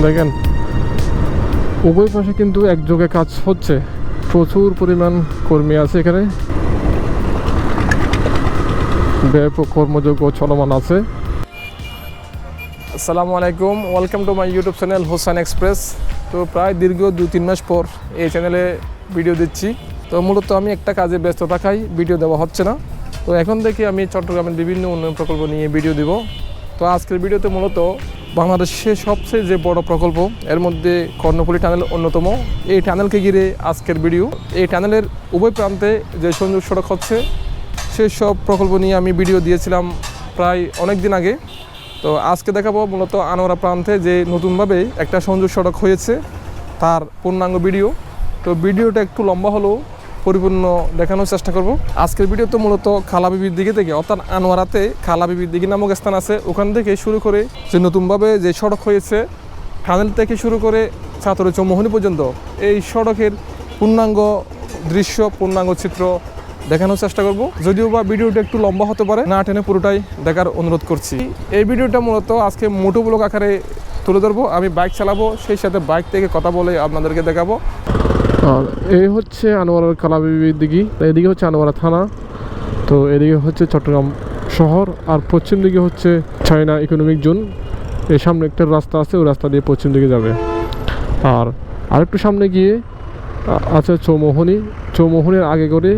দেখেন উভয় পাশে কিন্তু একযোগে কাজ হচ্ছে, প্রচুর পরিমাণ কর্মী আছে এখানে, ব্যাপক কর্মযোগ্য চলমান আছে। আসসালামু আলাইকুম, welcome to my YouTube channel Hossain express. তো প্রায় দীর্ঘ 2-3 মাস পর এই চ্যানেলে ভিডিও দিচ্ছি। তো মূলত আমি একটা কাজে ব্যস্ত থাকায় ভিডিও দেওয়া হচ্ছে না। তো এখন থেকে আমি চট্টগ্রামের বিভিন্ন উন্নয়ন প্রকল্প নিয়ে ভিডিও দিব। তো আজকের ভিডিওতে মূলত বাংলাদেশের সবচেয়ে যে বড় প্রকল্প এর মধ্যে কর্ণফুলী টানেল অন্যতম। এই টানেলকে ঘিরে আজকের ভিডিও। এই টানেলের উভয় প্রান্তে যে সংযোগ সড়ক হচ্ছে সেই সব প্রকল্প নিয়ে আমি ভিডিও দিয়েছিলাম প্রায় অনেক দিন আগে। তো আজকে দেখাবো মূলত আনোয়ারা প্রান্তে যে নতুনভাবে একটা সংযোগ সড়ক হয়েছে তার পূর্ণাঙ্গ ভিডিও। তো ভিডিওটা একটু লম্বা হলেও পরিপূর্ণ দেখানোর চেষ্টা করব। আজকের ভিডিও তো মূলত খালা বিবির দিকে থেকে, অর্থাৎ আনোয়ারাতে খালা বিবির দিকে নামক স্থান আছে, ওখান থেকে শুরু করে যে নতুনভাবে যে সড়ক হয়েছে টানেল থেকে শুরু করে চাতরে চৌমোহনী পর্যন্ত এই সড়কের পূর্ণাঙ্গ দৃশ্য, পূর্ণাঙ্গ চিত্র দেখানোর চেষ্টা করব। যদিও বা ভিডিওটা একটু লম্বা হতে পারে, না টেনে পুরোটাই দেখার অনুরোধ করছি। এই ভিডিওটা মূলত আজকে মোটো ব্লগ আকারে তুলে ধরবো। আমি বাইক চালাবো, সেই সাথে বাইক থেকে কথা বলে আপনাদেরকে দেখাবো। আর এই হচ্ছে আনোয়ারার কালাবিবির দিকে, এদিকে হচ্ছে আনোয়ারা থানা, তো এদিকে হচ্ছে চট্টগ্রাম শহর, আর পশ্চিম দিকে হচ্ছে চায়না ইকোনমিক জোন। এর সামনে একটা রাস্তা আছে, ওই রাস্তা দিয়ে পশ্চিম দিকে যাবে। আর আরেকটু সামনে গিয়ে আছে চৌমোহনী, চৌমোহনীর আগে করে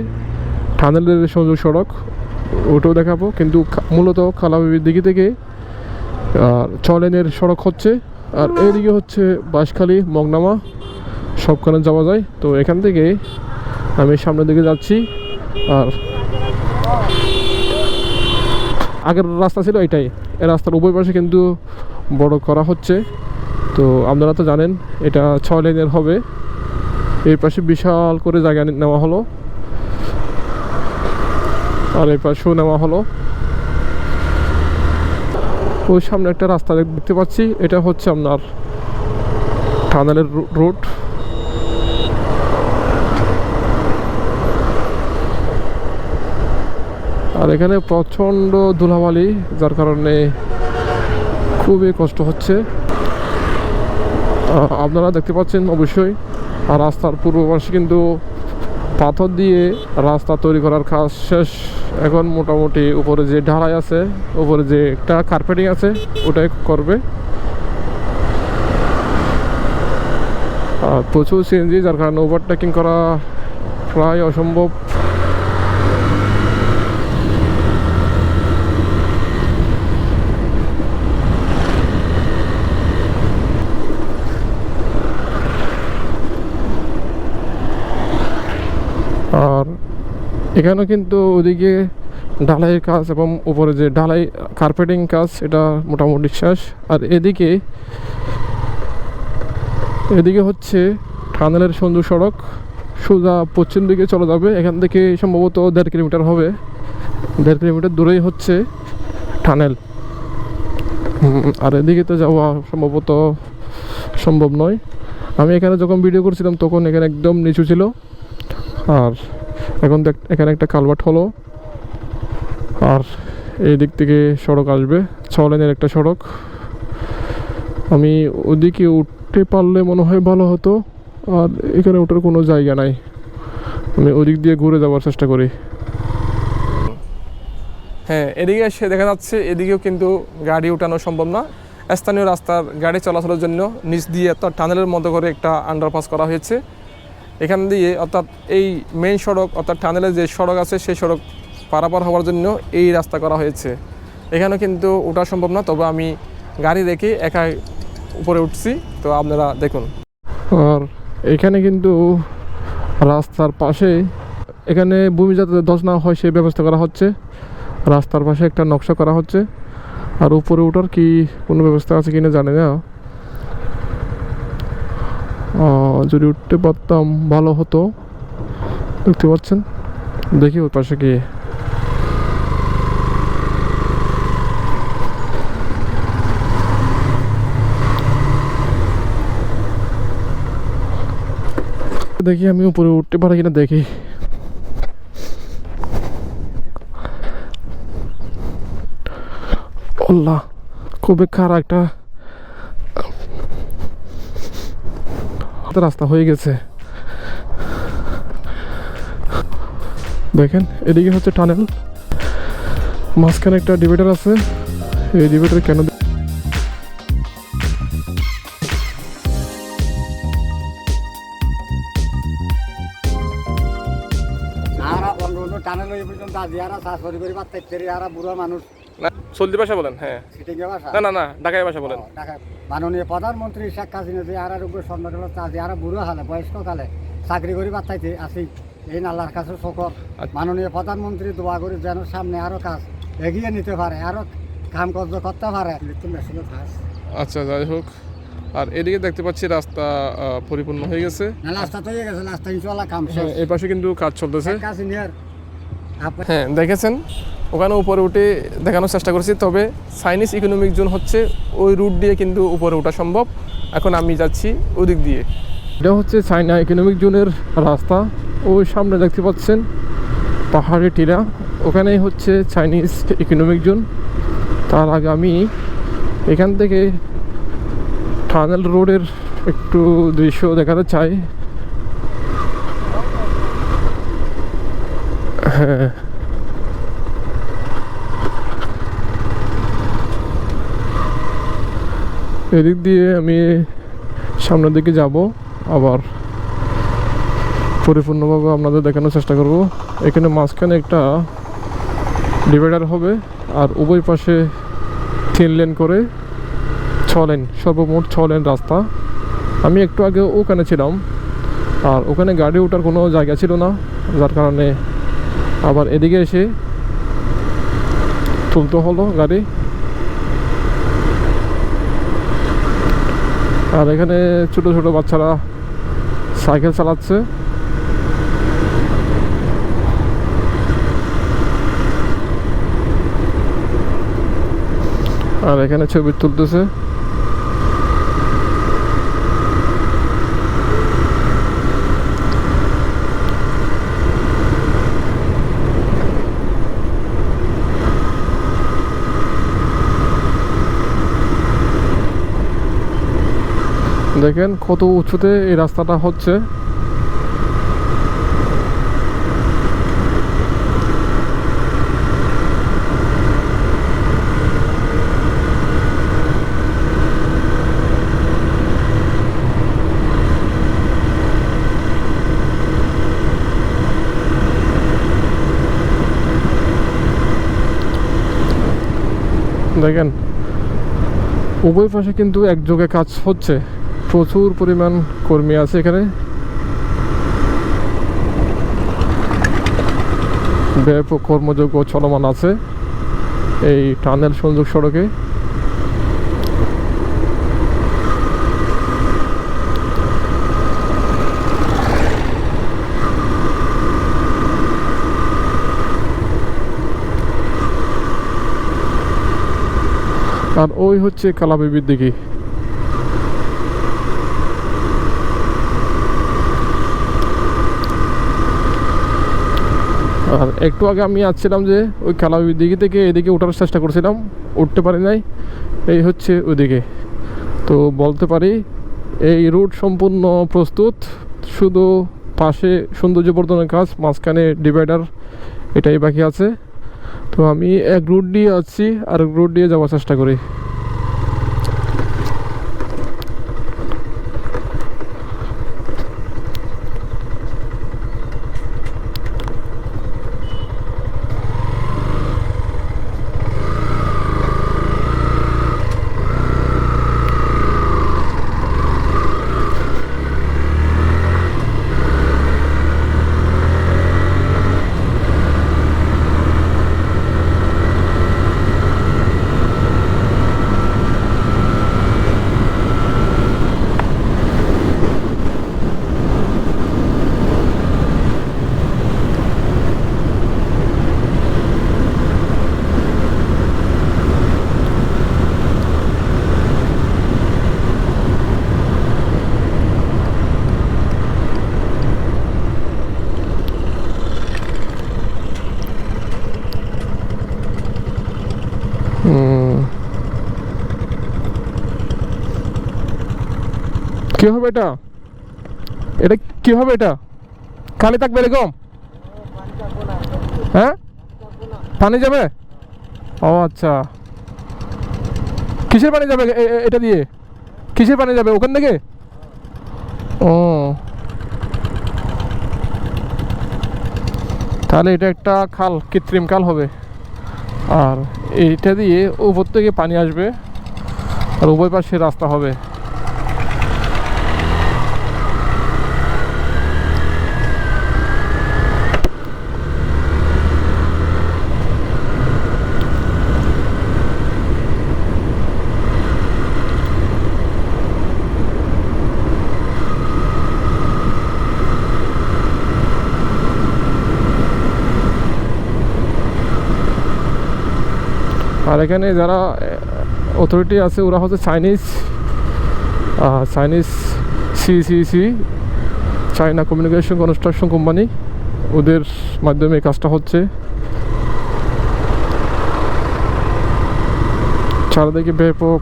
টানেলের সংযোগ সড়ক, ওটাও দেখাবো। কিন্তু মূলত কালাবিবির দিকে থেকে 6 লেনের সড়ক হচ্ছে। আর এইদিকে হচ্ছে বাঁশখালী, মগনামা, সবখানে যাওয়া যায়। তো এখান থেকে আমি সামনের দিকে যাচ্ছি। আর আগের রাস্তা ছিল এটাই, এই রাস্তার উভয় পাশে কিন্তু বড় করা হচ্ছে। তো আপনারা তো জানেন এটা 6 লেনের হবে। এই পাশে বিশাল করে জায়গা নেওয়া হলো, আর এই পাশেও নেওয়া হলো। ওই সামনে একটা রাস্তা দেখতে পাচ্ছি, এটা হচ্ছে আপনার টানেলের রুট। আর এখানে প্রচণ্ড ধুলাবালি, যার কারণে খুবই কষ্ট হচ্ছে, আপনারা দেখতে পাচ্ছেন অবশ্যই। আর রাস্তার পূর্ব পাশে কিন্তু পাথর দিয়ে রাস্তা তৈরি করার কাজ শেষ। এখন মোটামুটি উপরে যে ঢালাই আছে, উপরে যে একটা কার্পেটিং আছে, ওটাই করবে। আর প্রচুর সিএনজি, যার কারণে ওভারটেকিং করা প্রায় অসম্ভব। আর এখানেও কিন্তু ওদিকে ঢালাইয়ের কাজ এবং উপরে যে ঢালাই কার্পেটিং কাজ, এটা মোটামুটি শেষ। আর এদিকে হচ্ছে টানেলের সংযোগ সড়ক, সোজা পশ্চিম দিকে চলে যাবে। এখান থেকে সম্ভবত 1.5 কিলোমিটার হবে, 1.5 কিলোমিটার দূরেই হচ্ছে টানেল। আর এদিকে তো যাওয়া সম্ভবত সম্ভব নয়। আমি এখানে যখন ভিডিও করছিলাম তখন এখানে একদম নিচু ছিল, আর এখন এখানে একটা কালভার্ট হলো। আর এই দিক থেকে সড়ক আসবে, 6 লেনের একটা সড়ক। আমি ওদিকে উঠতে পারলে মনে হয় ভালো হতো, আর এখানে ওঠার কোনো জায়গা নাই, আমি ওদিক দিয়ে ঘুরে যাওয়ার চেষ্টা করি। হ্যাঁ, এদিকে এসে দেখা যাচ্ছে এদিকেও কিন্তু গাড়ি উঠানো সম্ভব না। স্থানীয় রাস্তার গাড়ি চলাচলের জন্য নিচ দিয়ে অর্থাৎ টানেলের মতো করে একটা আন্ডারপাস করা হয়েছে। এখান দিয়ে অর্থাৎ এই মেইন সড়ক অর্থাৎ টানেলের যে সড়ক আছে সেই সড়ক পারাপার হওয়ার জন্য এই রাস্তা করা হয়েছে। এখানে কিন্তু ওঠা সম্ভব না, তবে আমি গাড়ি রেখে একাই উপরে উঠছি, তো আপনারা দেখুন। আর এখানে কিন্তু রাস্তার পাশে, এখানে ভূমি যাতে ধস না হয় সেই ব্যবস্থা করা হচ্ছে। রাস্তার পাশে একটা নকশা করা হচ্ছে। আর উপরে ওঠার কি কোনো ব্যবস্থা আছে কিনা জানি না, যদি উঠতে পারতাম ভালো হতো। দেখতে পাচ্ছেন, দেখি ওর পাশে গিয়ে। দেখি আমি উপরে উঠতে পারি কিনা দেখি। আল্লাহ, খুবই খারাপ একটা আস্তে রাস্তা হয়ে গেছে। দেখেন এদিকে হচ্ছে টানেল, মাঝখানে একটা ডিভাইডার আছে। এই ডিভাইডার কেন চলতি ভাষা বলেন? হ্যাঁ, না না ঢাকায় ভাষা বলেন। মাননীয় প্রধানমন্ত্রী শেখ হাসিনা যে আর স্বর্ণকালের চাষি আর বুড়ো হালে বয়স্ক কালে চাকরি করে বাচ্চাইতে আসি এই আল্লাহর কাছে শকর। মাননীয় প্রধানমন্ত্রী দোয়া করে যেন সামনে আরো কাজ এগিয়ে নিতে পারে, আরো কাম কাজ করতে পারে। আচ্ছা, যাই হোক। আর এদিকে দেখতে পাচ্ছি রাস্তা পরিপূর্ণ হয়ে গেছে। রাস্তা তো হয়ে গেছে, রাস্তা ইনশাআল্লাহ কাম শেষ। এই পাশে কিন্তু কাজ চলতেছে। হ্যাঁ, দেখেছেন ওখানে উপরে উঠে দেখানোর চেষ্টা করছি, তবে চাইনিজ ইকোনমিক জোন হচ্ছে ওই রুট দিয়ে কিন্তু উপরে ওঠা সম্ভব। এখন আমি যাচ্ছি ওদিক দিয়ে। এটা হচ্ছে চাইনা ইকোনমিক জোনের রাস্তা। ওই সামনে দেখতে পাচ্ছেন পাহাড়ি টিলা, ওখানেই হচ্ছে চাইনিজ ইকোনমিক জোন। তার আগে আমি এখান থেকে টানেল রোডের একটু দৃশ্য দেখাতে চাই। হ্যাঁ, এদিক দিয়ে আমি সামনের দিকে যাব, আবার পরিপূর্ণভাবে আপনাদের দেখানোর চেষ্টা করব। এখানে মাঝখানে একটা ডিভাইডার হবে, আর উভয় পাশে 3 লেন করে 6 লেন, সর্বমোট 6 লেন রাস্তা। আমি একটু আগে ওখানে ছিলাম, আর ওখানে গাড়ি ওঠার কোনো জায়গা ছিল না, যার কারণে আবার এদিকে এসে তুলতে হলো গাড়ি। আর এখানে ছোট ছোট বাচ্চারা সাইকেল চালাচ্ছে। আর এখানে ছবি তুলতেছে। দেখেন কত উঁচুতে এই রাস্তাটা হচ্ছে। দেখেন উভয় পাশে কিন্তু একযোগে কাজ হচ্ছে, প্রচুর পরিমাণ কর্মী আছে এখানে। ব্যাপক কর্মযোগ্য চলমান আছে এই টানেল সংযোগ সড়কে। আর ওই হচ্ছে কালাবিবির দিঘি। আর একটু আগে আমি আসছিলাম যে ওই কালাবিবির দিঘি থেকে এদিকে ওঠার চেষ্টা করছিলাম, উঠতে পারি নাই। এই হচ্ছে ওইদিকে। তো বলতে পারি এই রুট সম্পূর্ণ প্রস্তুত, শুধু পাশে সৌন্দর্য বর্ধনের কাজ, মাঝখানে ডিভাইডার, এটাই বাকি আছে। তো আমি এক রুট দিয়ে আসছি, আর এক রুট দিয়ে যাওয়ার চেষ্টা করি। কি হবে এটা? এটা কি হবে? এটা খালি থাকবে এরকম? হ্যাঁ, পানি যাবে? ও আচ্ছা, কিসের পানি যাবে এটা দিয়ে? কিসের পানি যাবে ওখান থেকে? ও, তাহলে এটা একটা খাল, কৃত্রিম খাল হবে, আর এইটা দিয়ে উপর থেকে পানি আসবে আর উভয় পাশে রাস্তা হবে। আর এখানে যারা অথরিটি আছে ওরা হচ্ছে Chinese CCC, China communication construction company, ওদের মাধ্যমে এই কাজটা হচ্ছে। চারিদিকে ব্যাপক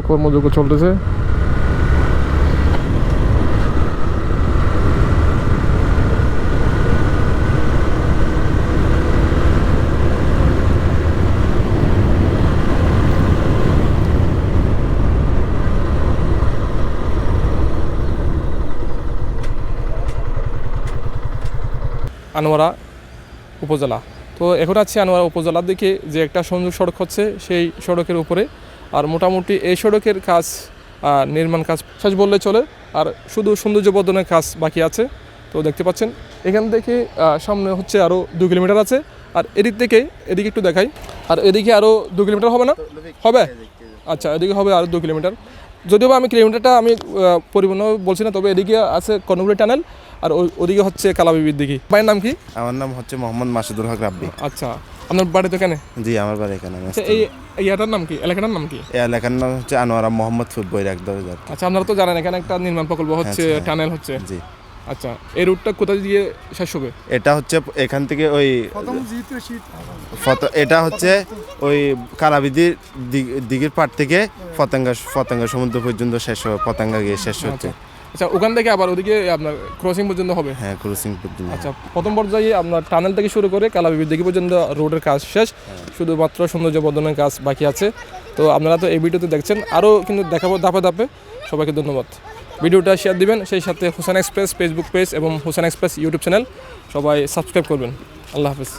কর্মযোগ্য চলতেছে। আনোয়ারা উপজেলা, তো এখন আছে আনোয়ারা উপজেলার দিকে যে একটা সংযোগ সড়ক হচ্ছে সেই সড়কের উপরে। আর মোটামুটি এই সড়কের কাজ, নির্মাণ কাজ শেষ বললে চলে, আর শুধু সৌন্দর্য বর্ধনের কাজ বাকি আছে। তো দেখতে পাচ্ছেন এখান থেকে সামনে হচ্ছে আরও 2 কিলোমিটার আছে, আর এদিকে একটু দেখাই, আর এদিকে আরও 2 কিলোমিটার হবে না? হবে, আচ্ছা, এদিকে হবে আরও 2 কিলোমিটার। যদিও আমি কিলোমিটারটা আমি পরিপূর্ণভাবে বলছি না, তবে এদিকে আছে কর্ণফুলী টানেল, আর ওদিকে হচ্ছে কালাবিবির দিকে। ভাইয়ের নাম কি? আমার নাম হচ্ছে মোহাম্মদ মাসুদুল হক রাব্বি। আচ্ছা, আপনার বাড়ি তো এখানে? জি, আমার বাড়ি এখানে। আচ্ছা, এই এলাকাটার নাম কি? এই এলাকার নাম হচ্ছে আনোয়ারা মোহাম্মদপুর বৈরাগ দরজা। আচ্ছা, আপনারা তো জানেন এখানে একটা নির্মাণ প্রকল্প হচ্ছে, টানেল হচ্ছে। জি। আচ্ছা, এই রুটটা কোথায় দিয়ে শেষ হবে? এটা হচ্ছে এখান থেকে ওই এটা হচ্ছে ওই কালাবিদির দিঘির পাড় থেকে পতেঙ্গা সমুদ্র পর্যন্ত শেষ হবে, পতেঙ্গা গিয়ে শেষ হচ্ছে। আচ্ছা, ওখান থেকে আবার ওদিকে আপনার ক্রসিং পর্যন্ত হবে? হ্যাঁ, ক্রসিং পর্যন্ত। আচ্ছা, প্রথম পর্যায়ে আপনার টানেল থেকে শুরু করে কালাবিবির দিঘি পর্যন্ত রোডের কাজ শেষ, শুধুমাত্র সৌন্দর্য বর্ধনের কাজ বাকি আছে। তো আপনারা তো এই ভিডিওতে দেখছেন, আরও কিন্তু দেখাবো ধাপে ধাপে। সবাইকে ধন্যবাদ। ভিডিওটা শেয়ার দিবেন, সেই সাথে হোসাইন এক্সপ্রেস ফেসবুক পেজ এবং হোসাইন এক্সপ্রেস ইউটিউব চ্যানেল সবাই সাবস্ক্রাইব করবেন। আল্লাহ হাফেজ।